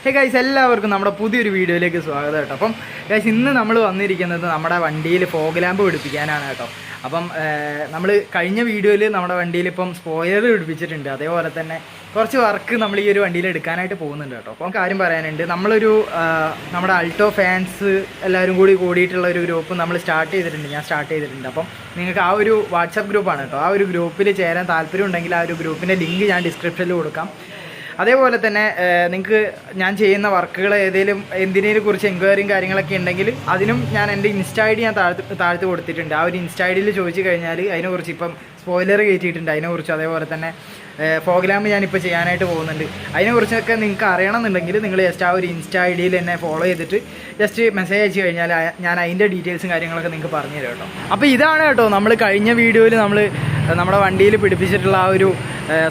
Hey guys, എല്ലാവർക്കും നമ്മുടെ പുതിയൊരു വീഡിയോയിലേക്ക് സ്വാഗതം കേട്ടോ. അപ്പം ഗൈസ്, ഇന്ന് നമ്മൾ വന്നിരിക്കുന്നത് നമ്മുടെ വണ്ടിയിൽ ഫോഗ് ലാമ്പ് പിടിപ്പിക്കാനാണ് കേട്ടോ. അപ്പം നമ്മൾ കഴിഞ്ഞ വീഡിയോയിൽ നമ്മുടെ വണ്ടിയിൽ ഇപ്പം സ്പോയിലർ പിടിപ്പിച്ചിട്ടുണ്ട്. അതേപോലെ തന്നെ കുറച്ച് വർക്ക് നമ്മൾ ഈ ഒരു വണ്ടിയിൽ എടുക്കാനായിട്ട് പോകുന്നുണ്ട് കേട്ടോ. അപ്പം കാര്യം പറയാനുണ്ട്, നമ്മുടെ അൾട്ടോ ഫാൻസ് എല്ലാവരും കൂടിയിട്ടുള്ള ഒരു ഗ്രൂപ്പ് നമ്മൾ സ്റ്റാർട്ട് ചെയ്തിട്ടുണ്ട്. ഞാൻ സ്റ്റാർട്ട് ചെയ്തിട്ടുണ്ട്. അപ്പം നിങ്ങൾക്ക് ആ ഒരു വാട്സപ്പ് ഗ്രൂപ്പാണ് കേട്ടോ. ആ ഒരു ഗ്രൂപ്പിൽ ചേരാൻ താല്പര്യം ഉണ്ടെങ്കിൽ ആ ഒരു ഗ്രൂപ്പിൻ്റെ ലിങ്ക് ഞാൻ ഡിസ്ക്രിപ്ഷനിൽ കൊടുക്കാം. അതേപോലെ തന്നെ നിങ്ങൾക്ക് ഞാൻ ചെയ്യുന്ന വർക്കുകൾ എന്തിനേലും കുറിച്ച് എൻക്വയറിയും കാര്യങ്ങളൊക്കെ ഉണ്ടെങ്കിൽ അതിനും ഞാൻ എൻ്റെ ഇൻസ്റ്റാ ഐ ഡി ഞാൻ താഴ്ത്ത് കൊടുത്തിട്ടുണ്ട്. ആ ഒരു ഇൻസ്റ്റാ ഐ ഡിയിൽ ചോദിച്ചു കഴിഞ്ഞാൽ അതിനെക്കുറിച്ച് ഇപ്പം സ്പോയിലർ കയറ്റിയിട്ടുണ്ട് അതിനെക്കുറിച്ച്. അതേപോലെ തന്നെ ഫോഗ് ലാമ്പ് ഞാനിപ്പോൾ ചെയ്യാനായിട്ട് പോകുന്നുണ്ട്. അതിനെക്കുറിച്ചൊക്കെ നിങ്ങൾക്ക് അറിയണമെന്നുണ്ടെങ്കിൽ നിങ്ങൾ ജസ്റ്റ് ആ ഒരു ഇൻസ്റ്റാ ഐ ഡിയിൽ എന്നെ ഫോളോ ചെയ്തിട്ട് ജസ്റ്റ് മെസ്സേജ് അയച്ചു കഴിഞ്ഞാൽ ഞാൻ അതിൻ്റെ ഡീറ്റെയിൽസും കാര്യങ്ങളൊക്കെ നിങ്ങൾക്ക് പറഞ്ഞു തരാം കേട്ടോ. അപ്പോൾ ഇതാണ് കേട്ടോ നമ്മൾ കഴിഞ്ഞ വീഡിയോയിൽ നമ്മുടെ വണ്ടിയിൽ പിടിപ്പിച്ചിട്ടുള്ള ആ ഒരു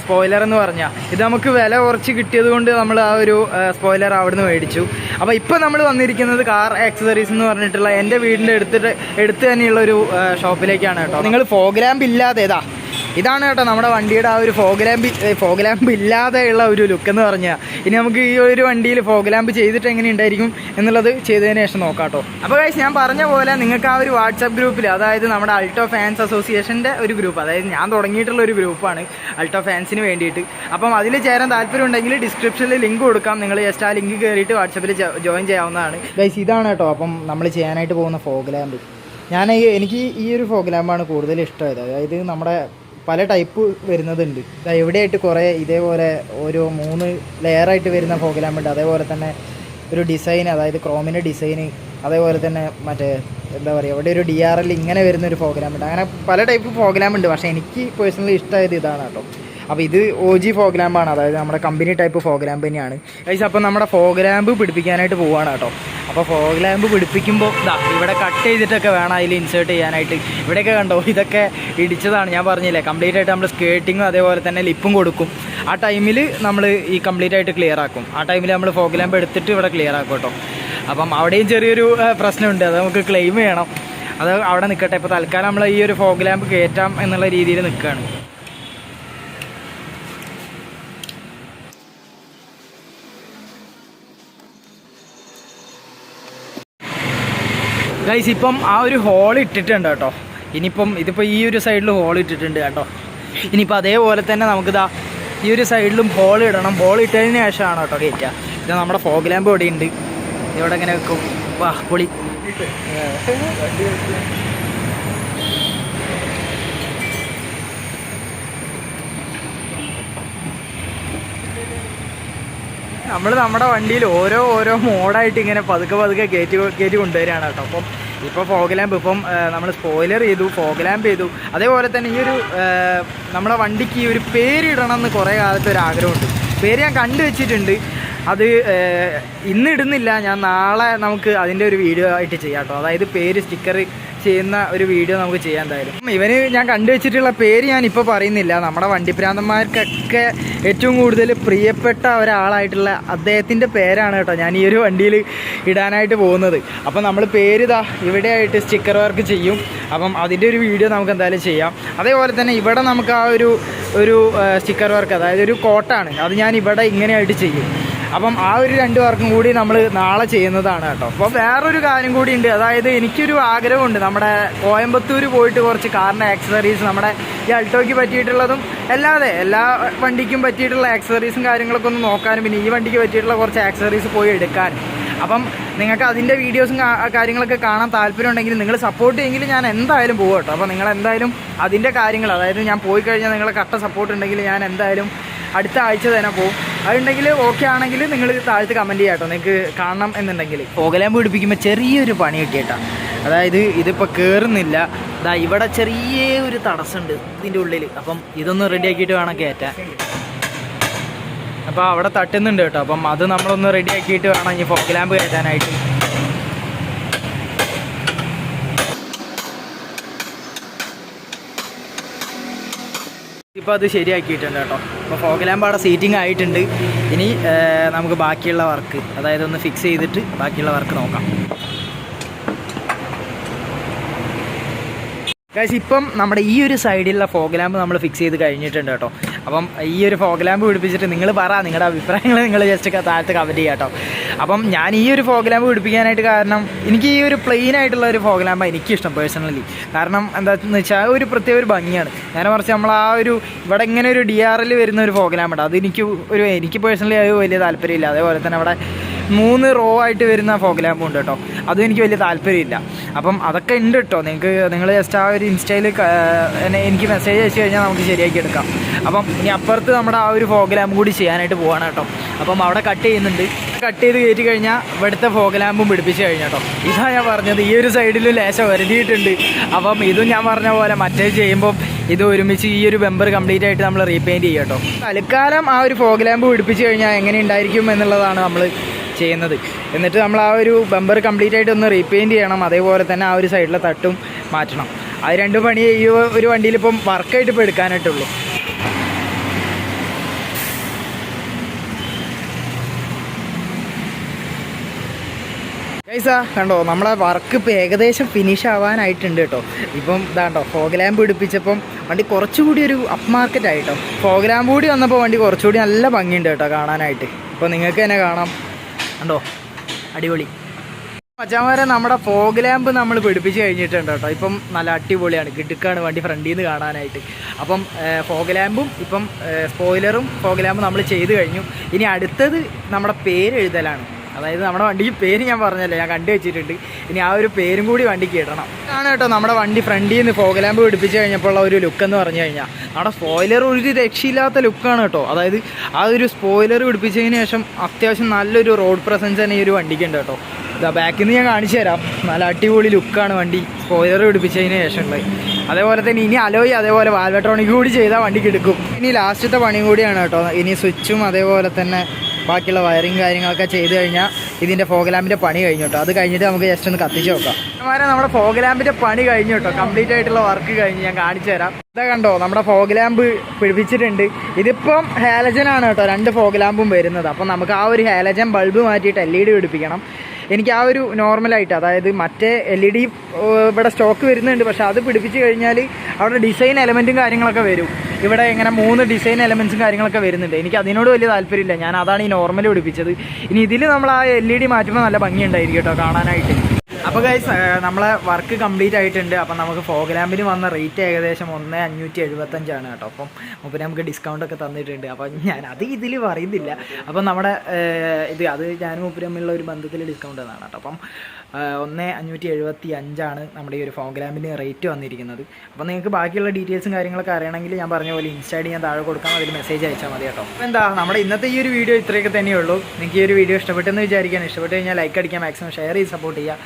സ്പോയിലർ എന്ന് പറഞ്ഞാൽ ഇത് നമുക്ക് വില കുറച്ച് കിട്ടിയത് കൊണ്ട് നമ്മൾ ആ ഒരു സ്പോയിലർ അവിടുന്ന് മേടിച്ചു. അപ്പോൾ ഇപ്പോൾ നമ്മൾ വന്നിരിക്കുന്നത് കാർ ആക്സസറീസ് എന്ന് പറഞ്ഞിട്ടുള്ള എൻ്റെ വീടിൻ്റെ അടുത്ത് തന്നെയുള്ള ഒരു ഷോപ്പിലേക്കാണ് കേട്ടോ. നിങ്ങൾ ഫോഗ് ലാമ്പ് ഇല്ലാതെ ഇതാണ് കേട്ടോ നമ്മുടെ വണ്ടിയുടെ ആ ഒരു ഫോഗ് ലാമ്പ് ഇല്ലാതെയുള്ള ഒരു ലുക്ക് എന്ന് പറഞ്ഞാൽ. ഇനി നമുക്ക് ഈ ഒരു വണ്ടിയിൽ ഫോഗ് ലാമ്പ് ചെയ്തിട്ട് എങ്ങനെ ഉണ്ടായിരിക്കും എന്നുള്ളത് ചെയ്തതിന് ശേഷം നോക്കാം കേട്ടോ. അപ്പോൾ ഗൈസ്, ഞാൻ പറഞ്ഞ പോലെ നിങ്ങൾക്ക് ആ ഒരു വാട്സാപ്പ് ഗ്രൂപ്പിൽ, അതായത് നമ്മുടെ അൾട്ടോ ഫാൻസ് അസോസിയേഷൻ്റെ ഒരു ഗ്രൂപ്പ്, അതായത് ഞാൻ തുടങ്ങിയിട്ടുള്ള ഒരു ഗ്രൂപ്പാണ് അൾട്ടോ ഫാൻസിന് വേണ്ടിയിട്ട്. അപ്പം അതിൽ ചേരാൻ താല്പര്യം ഉണ്ടെങ്കിൽ ഡിസ്ക്രിപ്ഷനിൽ ലിങ്ക് കൊടുക്കാം. നിങ്ങൾ ജസ്റ്റ് ആ ലിങ്ക് കയറിയിട്ട് വാട്സാപ്പിൽ ജോയിൻ ചെയ്യാവുന്നതാണ് ഗൈസ്. ഇതാണ് കേട്ടോ അപ്പം നമ്മൾ ചെയ്യാനായിട്ട് പോകുന്ന ഫോഗ് ലാമ്പ്. എനിക്ക് ഈ ഒരു ഫോഗ് ലാമ്പാണ് കൂടുതൽ ഇഷ്ടമായത്. അതായത് നമ്മുടെ പല ടൈപ്പ് വരുന്നതുണ്ട്. എവിടെയായിട്ട് കുറേ ഇതേപോലെ ഓരോ 3 ലെയറായിട്ട് വരുന്ന ഫോഗ് ലാമ്പുണ്ട്. അതേപോലെ തന്നെ ഒരു ഡിസൈൻ, അതായത് ക്രോമിൻ്റെ ഡിസൈന്, അതേപോലെ തന്നെ എന്താ പറയുക, ഇവിടെ ഒരു DRL ഇങ്ങനെ വരുന്നൊരു ഫോഗ് ലാമ്പുണ്ട്. അങ്ങനെ പല ടൈപ്പ് ഫോഗ് ലാമ്പുണ്ട്. പക്ഷേ എനിക്ക് പേഴ്സണലി ഇഷ്ടമായത് ഇതാണ് കേട്ടോ. അപ്പോൾ ഇത് OG ഫോഗ് ലാമ്പാണ്, അതായത് നമ്മുടെ കമ്പനി ടൈപ്പ് ഫോഗ് ലാമ്പ് തന്നെയാണ് ഗൈസ്. അപ്പോൾ നമ്മുടെ ഫോഗ് ലാമ്പ് പിടിപ്പിക്കാനായിട്ട് പോവുകയാണ് കേട്ടോ. അപ്പോൾ ഫോഗ് ലാമ്പ് പിടിപ്പിക്കുമ്പോൾ ഇവിടെ കട്ട് ചെയ്തിട്ടൊക്കെ വേണം അതിൽ ഇൻസേർട്ട് ചെയ്യാനായിട്ട്. ഇവിടെയൊക്കെ കണ്ടോ, ഇതൊക്കെ ഇടിച്ചതാണ്. ഞാൻ പറഞ്ഞില്ലേ, കംപ്ലീറ്റ് ആയിട്ട് നമ്മൾ സ്കേർട്ടിങ്ങും അതേപോലെ തന്നെ ലിപ്പും കൊടുക്കും. ആ ടൈമിൽ നമ്മൾ ഈ കംപ്ലീറ്റ് ആയിട്ട് ക്ലിയർ ആക്കും. ആ ടൈമിൽ നമ്മൾ ഫോഗ് ലാമ്പ് എടുത്തിട്ട് ഇവിടെ ക്ലിയർ ആക്കും കേട്ടോ. അപ്പം അവിടെയും ചെറിയൊരു പ്രശ്നമുണ്ട്, അത് നമുക്ക് ക്ലെയിം ചെയ്യണം. അത് അവിടെ നിൽക്കട്ടെ. ഇപ്പോൾ തൽക്കാലം നമ്മൾ ഈ ഒരു ഫോഗ് ലാമ്പ് കയറ്റാം എന്നുള്ള രീതിയിൽ നിൽക്കുകയാണ്. ഗൈസ്, ഇപ്പം ആ ഒരു ഹോൾ ഇട്ടിട്ടുണ്ട് കേട്ടോ. ഇതിപ്പോൾ ഈ ഒരു സൈഡിൽ ഹോൾ ഇട്ടിട്ടുണ്ട് കേട്ടോ. ഇനിയിപ്പോൾ അതേപോലെ തന്നെ നമുക്കിതാ ഈ ഒരു സൈഡിലും ഹോൾ ഇടണം. ഹോൾ ഇട്ടതിന് ശേഷമാണ് കേട്ടോ കയറ്റുക. ഇത് നമ്മുടെ ഫോഗ് ലാമ്പ് ഇവിടെ ഉണ്ട്. ഇവിടെ ഇങ്ങനെ വെക്കും. വാ പൊളി. നമ്മുടെ വണ്ടിയിൽ ഓരോ മോഡായിട്ട് ഇങ്ങനെ പതുക്കെ കയറ്റി കൊണ്ടുവരികയാണ് കേട്ടോ. അപ്പം ഇപ്പോൾ ഫോഗ് ലാമ്പ് നമ്മൾ സ്പോയിലർ ചെയ്തു, ഫോഗ് ലാമ്പ് ചെയ്തു. അതേപോലെ തന്നെ ഈ ഒരു നമ്മുടെ വണ്ടിക്ക് ഈ ഒരു പേരിടണം എന്ന് കുറേ കാലത്ത് ഒരു ആഗ്രഹമുണ്ട്. പേര് ഞാൻ കണ്ടുവച്ചിട്ടുണ്ട്. അത് ഇന്ന് ഇടുന്നില്ല, ഞാൻ നാളെ നമുക്ക് അതിൻ്റെ ഒരു വീഡിയോ ആയിട്ട് ചെയ്യാം കേട്ടോ. അതായത് പേര് സ്റ്റിക്കർ ചെയ്യുന്ന ഒരു വീഡിയോ നമുക്ക് ചെയ്യാൻ. എന്തായാലും ഞാൻ കണ്ടുവച്ചിട്ടുള്ള പേര് ഞാനിപ്പോൾ പറയുന്നില്ല. നമ്മുടെ വണ്ടിപ്രാന്തന്മാർക്കൊക്കെ ഏറ്റവും കൂടുതൽ പ്രിയപ്പെട്ട ഒരാളായിട്ടുള്ള അദ്ദേഹത്തിൻ്റെ പേരാണ് കേട്ടോ ഞാൻ ഈ ഒരു വണ്ടിയിൽ ഇടാനായിട്ട് പോകുന്നത്. അപ്പം നമ്മൾ പേര് ഇവിടെയായിട്ട് സ്റ്റിക്കർ വർക്ക് ചെയ്യും. അപ്പം അതിൻ്റെ ഒരു വീഡിയോ നമുക്ക് എന്തായാലും ചെയ്യാം. അതേപോലെ തന്നെ ഇവിടെ നമുക്ക് ആ ഒരു സ്റ്റിക്കർ വർക്ക്, അതായത് ഒരു കോട്ടാണ്, അത് ഞാൻ ഇവിടെ ഇങ്ങനെയായിട്ട് ചെയ്യും. അപ്പം ആ ഒരു 2 വർക്കും കൂടി നമ്മൾ നാളെ ചെയ്യുന്നതാണ് കേട്ടോ. അപ്പോൾ വേറൊരു കാര്യം കൂടി ഉണ്ട്. അതായത് എനിക്കൊരു ആഗ്രഹമുണ്ട്, നമ്മുടെ കോയമ്പത്തൂർ പോയിട്ട് കുറച്ച് കാറിൻ്റെ ആക്സസറീസ്, നമ്മുടെ ഈ അൾട്ടോയ്ക്ക് പറ്റിയിട്ടുള്ളതും അല്ലാതെ എല്ലാ വണ്ടിക്കും പറ്റിയിട്ടുള്ള ആക്സസറീസും കാര്യങ്ങളൊക്കെ ഒന്ന് നോക്കാനും, പിന്നെ ഈ വണ്ടിക്ക് പറ്റിയിട്ടുള്ള കുറച്ച് ആക്സസറീസ് പോയി എടുക്കാനും. അപ്പം നിങ്ങൾക്ക് അതിൻ്റെ വീഡിയോസും കാര്യങ്ങളൊക്കെ കാണാൻ താല്പര്യം ഉണ്ടെങ്കിൽ, നിങ്ങൾ സപ്പോർട്ട് ചെയ്യുമെങ്കിൽ ഞാൻ എന്തായാലും പോകും കേട്ടോ. അപ്പോൾ നിങ്ങളെന്തായാലും അതിൻ്റെ കാര്യങ്ങൾ, അതായത് ഞാൻ പോയി കഴിഞ്ഞാൽ നിങ്ങളെ കട്ട സപ്പോർട്ട് ഉണ്ടെങ്കിൽ ഞാൻ എന്തായാലും അടുത്ത ആഴ്ച തന്നെ പോകും. അതുണ്ടെങ്കിൽ ഓക്കെ ആണെങ്കിൽ നിങ്ങൾ താഴത്ത് കമൻറ്റ് ചെയ്യാം കേട്ടോ, നിങ്ങൾക്ക് കാണണം എന്നുണ്ടെങ്കിൽ. ഫോഗ് ലാമ്പ് പിടിപ്പിക്കുമ്പോൾ ചെറിയൊരു പണി കിട്ടിയിട്ടാണ്. അതായത് ഇതിപ്പോൾ കയറുന്നില്ല. ഇവിടെ ചെറിയ ഒരു തടസ്സമുണ്ട് ഇതിൻ്റെ ഉള്ളിൽ. അപ്പം ഇതൊന്ന് റെഡിയാക്കിയിട്ട് വേണം കയറ്റാൻ. അപ്പോൾ അവിടെ തട്ടുന്നുണ്ട് കേട്ടോ. അപ്പം അത് നമ്മളൊന്ന് റെഡിയാക്കിയിട്ട് വേണം ഇനി ഫോഗ് ലാമ്പ് കയറ്റാനായിട്ട്. ഇപ്പോൾ അത് ശരിയാക്കിയിട്ടുണ്ട് കേട്ടോ. അപ്പോൾ ഫോഗ് ലാമ്പ് അവിടെ സീറ്റിംഗ് ആയിട്ടുണ്ട്. ഇനി നമുക്ക് ബാക്കിയുള്ള വർക്ക്, അതായത് ഒന്ന് ഫിക്സ് ചെയ്തിട്ട് ബാക്കിയുള്ള വർക്ക് നോക്കാം. ഗൈസ്, ഇപ്പം നമ്മുടെ ഈ ഒരു സൈഡിലുള്ള ഫോഗ് ലാമ്പ് നമ്മൾ ഫിക്സ് ചെയ്ത് കഴിഞ്ഞിട്ടുണ്ട് കേട്ടോ. അപ്പം ഈ ഒരു ഫോഗ് ലാമ്പ് പിടിപ്പിച്ചിട്ട് നിങ്ങൾ പറ നിങ്ങളുടെ അഭിപ്രായങ്ങൾ നിങ്ങൾ ജസ്റ്റ് താഴത്ത് കമൻറ്റ് ചെയ്യാം കേട്ടോ. അപ്പം ഞാൻ ഈ ഒരു ഫോഗ് ലാമ്പ് പിടിപ്പിക്കാനായിട്ട് കാരണം എനിക്ക് ഈ ഒരു പ്ലെയിൻ ആയിട്ടുള്ള ഒരു ഫോഗ് ലാമ്പ് എനിക്കിഷ്ടം പേഴ്സണലി. കാരണം എന്താണെന്ന് വെച്ചാൽ ഒരു പ്രത്യേക ഒരു ഭംഗിയാണ്. നേരെ മറിച്ച് നമ്മൾ ആ ഒരു ഇവിടെ ഇങ്ങനെ ഒരു DRL വരുന്ന ഒരു ഫോഗ് ലാമ്പുണ്ട്, അത് എനിക്ക് പേഴ്സണലി അത് വലിയ താല്പര്യമില്ല. അതേപോലെ തന്നെ അവിടെ 3 റോ ആയിട്ട് വരുന്ന ഫോഗ് ലാമ്പും ഉണ്ട് കേട്ടോ, അതും എനിക്ക് വലിയ താല്പര്യമില്ല. അപ്പം അതൊക്കെ ഉണ്ട് കേട്ടോ. നിങ്ങൾ ജസ്റ്റ് ആ ഒരു ഇൻസ്റ്റയിൽ എനിക്ക് മെസ്സേജ് അയച്ചു കഴിഞ്ഞാൽ നമുക്ക് ശരിയാക്കി എടുക്കാം. അപ്പം ഇനി അപ്പുറത്ത് നമ്മുടെ ആ ഒരു ഫോഗ് ലാമ്പ് കൂടി ചെയ്യാനായിട്ട് പോവാണ് കേട്ടോ. അപ്പം അവിടെ കട്ട് ചെയ്യുന്നുണ്ട്, കട്ട് ചെയ്ത് കയറ്റി കഴിഞ്ഞാൽ ഇവിടുത്തെ ഫോഗ് ലാമ്പും പിടിപ്പിച്ച് കഴിഞ്ഞ കേട്ടോ. ഇതാ ഞാൻ പറഞ്ഞത്, ഈ ഒരു സൈഡിലും ലേശം വരുത്തിയിട്ടുണ്ട്. അപ്പം ഇതും ഞാൻ പറഞ്ഞ പോലെ മറ്റേ ചെയ്യുമ്പം ഇത് ഒരുമിച്ച് ഈ ഒരു ബമ്പർ കംപ്ലീറ്റ് ആയിട്ട് നമ്മൾ റീപെയിൻറ്റ് ചെയ്യും കേട്ടോ. തൽക്കാലം ആ ഒരു ഫോഗ് ലാമ്പ് പിടിപ്പിച്ച് കഴിഞ്ഞാൽ എങ്ങനെ ഉണ്ടായിരിക്കും എന്നുള്ളതാണ് നമ്മൾ ചെയ്യുന്നത്. എന്നിട്ട് നമ്മൾ ആ ഒരു ബമ്പർ കംപ്ലീറ്റ് ആയിട്ട് ഒന്ന് റീപെയിൻറ്റ് ചെയ്യണം. അതേപോലെ തന്നെ ആ ഒരു സൈഡിലെ തട്ടും മാറ്റണം. അത് 2 പണി ഈ ഒരു വണ്ടിയിൽ ഇപ്പം വർക്കായിട്ട് ഇപ്പോൾ എടുക്കാനായിട്ടുള്ളൂ. ഗൈസാ കണ്ടോ, നമ്മളെ വർക്ക് ഇപ്പോൾ ഏകദേശം ഫിനിഷ് ആവാനായിട്ടുണ്ട് കേട്ടോ. ഇപ്പം ഇതാണ്ടോ ഫോഗ് ലാമ്പ് പിടിപ്പിച്ചപ്പം വണ്ടി കുറച്ചുകൂടി ഒരു അപ്പ് മാർക്കറ്റ് ആയിട്ടോ. ഫോഗ് ലാമ്പ് കൂടി വന്നപ്പോൾ വണ്ടി കുറച്ചുകൂടി നല്ല ഭംഗിയുണ്ട് കേട്ടോ കാണാനായിട്ട്. ഇപ്പോൾ നിങ്ങൾക്ക് തന്നെ കാണാം കണ്ടോ, അടിപൊളി. മച്ചാമാരെ നമ്മുടെ ഫോഗ് ലാമ്പ് നമ്മൾ പിടിപ്പിച്ച് കഴിഞ്ഞിട്ടുണ്ട് കേട്ടോ. ഇപ്പം നല്ല അടിപൊളിയാണ്, കിടുക്കാണ് വണ്ടി ഫ്രണ്ടിൽ നിന്ന് കാണാനായിട്ട്. അപ്പം ഫോഗ് ലാമ്പും ഇപ്പം സ്പോയിലറും ഫോഗ് ലാമ്പും നമ്മൾ ചെയ്ത് കഴിഞ്ഞു. ഇനി അടുത്തത് നമ്മുടെ പേര് എഴുതലാണ്. അതായത് നമ്മുടെ വണ്ടിക്ക് പേര് ഞാൻ പറഞ്ഞല്ലോ, ഞാൻ കണ്ടു വെച്ചിട്ടുണ്ട്. ഇനി ആ ഒരു പേരും കൂടി വണ്ടിക്ക് ഇടണം. ആണ് കേട്ടോ നമ്മുടെ വണ്ടി ഫ്രണ്ടിൽ നിന്ന് ഫോഗ് ലാമ്പ് പിടിപ്പിച്ച് കഴിഞ്ഞപ്പോൾ ഉള്ള ഒരു ലുക്ക് എന്ന് പറഞ്ഞു കഴിഞ്ഞാൽ നമ്മുടെ സ്പോയിലർ ഒരു രക്ഷയില്ലാത്ത ലുക്കാണ് കേട്ടോ. അതായത് ആ ഒരു സ്പോയിലർ പിടിപ്പിച്ചതിന് ശേഷം അത്യാവശ്യം നല്ലൊരു റോഡ് പ്രസൻസ് തന്നെ ഈ ഒരു വണ്ടിക്ക് ഉണ്ട് കേട്ടോ. ഇതാ ബാക്കിൽ നിന്ന് ഞാൻ കാണിച്ചു തരാം. നല്ല അടിപൊളി ലുക്കാണ് വണ്ടി സ്പോയിലർ പിടിപ്പിച്ചതിന് ശേഷം ഉള്ളത്. അതേപോലെ തന്നെ ഇനി അലോയ് അതേപോലെ വാൽവട്രോണിക് കൂടി ചെയ്താൽ വണ്ടിക്ക് എടുക്കും. ഇനി ലാസ്റ്റത്തെ പണിയും കൂടിയാണ് കേട്ടോ. ഇനി സ്വിച്ചും അതേപോലെ തന്നെ ബാക്കിയുള്ള വയറിങ് കാര്യങ്ങളൊക്കെ ചെയ്ത് കഴിഞ്ഞാൽ ഇതിൻ്റെ ഫോഗ് ലാമ്പിൻ്റെ പണി കഴിഞ്ഞു കേട്ടോ. അത് കഴിഞ്ഞിട്ട് നമുക്ക് ജസ്റ്റ് ഒന്ന് കത്തിച്ച് നോക്കാം. അതുമാതിരി നമ്മുടെ ഫോഗ് ലാമ്പിൻ്റെ പണി കഴിഞ്ഞു കേട്ടോ, കംപ്ലീറ്റ് ആയിട്ടുള്ള വർക്ക് കഴിഞ്ഞ് ഞാൻ കാണിച്ചു തരാം. ഇതാ കണ്ടോ, നമ്മുടെ ഫോഗ് ലാമ്പ് പിടിപ്പിച്ചിട്ടുണ്ട്. ഇതിപ്പം ഹാലജനാണ് കേട്ടോ 2 ഫോഗ് ലാമ്പും വരുന്നത്. അപ്പം നമുക്ക് ആ ഒരു ഹാലജൻ ബൾബ് മാറ്റിയിട്ട് LED പിടിപ്പിക്കണം. എനിക്ക് ആ ഒരു നോർമലായിട്ട്, അതായത് മറ്റേ LED ഇവിടെ സ്റ്റോക്ക് വരുന്നുണ്ട്, പക്ഷെ അത് പിടിപ്പിച്ച് കഴിഞ്ഞാൽ അവിടെ ഡിസൈൻ എലമെൻറ്റും കാര്യങ്ങളൊക്കെ വരും. ഇവിടെ ഇങ്ങനെ 3 ഡിസൈൻ എലമെൻറ്റ്സും കാര്യങ്ങളൊക്കെ വരുന്നുണ്ട്. എനിക്ക് അതിനോട് വലിയ താല്പര്യമില്ല, ഞാൻ അതാണ് ഈ നോർമൽ പിടിപ്പിച്ചത്. ഇനി ഇതിൽ നമ്മൾ ആ LED മാറ്റുമ്പോൾ നല്ല ഭംഗിയുണ്ടായിരിക്കും കേട്ടോ കാണാനായിട്ട്. അപ്പോൾ ഗൈസ് നമ്മളെ വർക്ക് കംപ്ലീറ്റ് ആയിട്ടുണ്ട്. അപ്പം നമുക്ക് ഫോഗ് ലാമ്പിന് വന്ന റേറ്റ് ഏകദേശം 1575 കേട്ടോ. അപ്പം മുപ്പര് നമുക്ക് ഡിസ്കൗണ്ടൊക്കെ തന്നിട്ടുണ്ട്. അപ്പം ഞാൻ അത് ഇതിൽ പറയുന്നില്ല. അപ്പം നമ്മുടെ അത് ഞാനും മുപ്പര് തമ്മിലുള്ള ഒരു ബന്ധത്തിൽ ഡിസ്കൗണ്ട് തന്നാണ് കേട്ടോ. അപ്പം 1575 നമ്മുടെ ഈ ഒരു ഫോഗ് ലാമ്പിന് റേറ്റ് വന്നിരിക്കുന്നത്. അപ്പോൾ നിങ്ങൾക്ക് ബാക്കിയുള്ള ഡീറ്റെയിൽസും കാര്യങ്ങളൊക്കെ അറിയണമെങ്കിൽ ഞാൻ പറഞ്ഞ പോലെ ഇൻസ്റ്റാ ഞാൻ താഴെ കൊടുക്കാം, അതിൽ മെസ്സേജ് അയച്ചാൽ മതി കേട്ടോ. അപ്പോൾ എന്താ നമ്മുടെ ഇന്നത്തെ ഈ ഒരു വീഡിയോ ഇത്രയൊക്കെ തന്നെയുള്ളൂ. നിങ്ങൾക്ക് ഈ ഒരു വീഡിയോ ഇഷ്ടപ്പെട്ടെന്ന് വിചാരിക്കാൻ, ഇഷ്ടപ്പെട്ട് കഴിഞ്ഞാൽ ലൈക്ക് അടിക്കാൻ, മാക്സിമം ഷെയർ ചെയ്ത് സപ്പോർട്ട് ചെയ്യുക.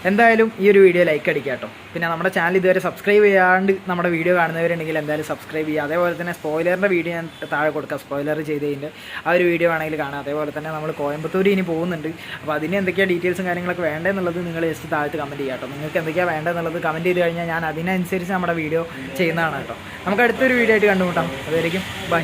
എന്തായാലും ഈ ഒരു വീഡിയോ ലൈക്ക് അടിക്കുക കേട്ടോ. പിന്നെ നമ്മുടെ ചാനൽ ഇതുവരെ സബ്സ്ക്രൈബ് ചെയ്യാണ്ട് നമ്മുടെ വീഡിയോ കാണുന്നവരുണ്ടെങ്കിൽ എന്തായാലും സബ്സ്ക്രൈബ് ചെയ്യുക. അതേപോലെ തന്നെ സ്പോയിലറിൻ്റെ വീഡിയോ ഞാൻ താഴെ കൊടുക്കാം, സ്പോയിലർ ചെയ്തതിൻ്റെ ആ ഒരു വീഡിയോ വേണമെങ്കിൽ കാണാം. അതേപോലെ തന്നെ നമ്മൾ കോയമ്പത്തൂർ ഇനി പോകുന്നുണ്ട്. അപ്പോൾ അതിന് എന്തൊക്കെയാണ് ഡീറ്റെയിൽസും കാര്യങ്ങളൊക്കെ വേണ്ടതെന്നുള്ളത് നിങ്ങൾ ജസ്റ്റ് താഴത്ത് കമൻറ്റ് ചെയ്യാം കേട്ടോ. നിങ്ങൾക്ക് എന്തൊക്കെയാണ് വേണ്ടതെന്നുള്ളത് കമൻറ്റ് ചെയ്ത് കഴിഞ്ഞാൽ ഞാൻ അതിനനുസരിച്ച് നമ്മുടെ വീഡിയോ ചെയ്യുന്നതാണ് കേട്ടോ. നമുക്ക് അടുത്തൊരു വീഡിയോ ആയിട്ട് കണ്ടുമുട്ടാം. അതുവരെയും ബൈ.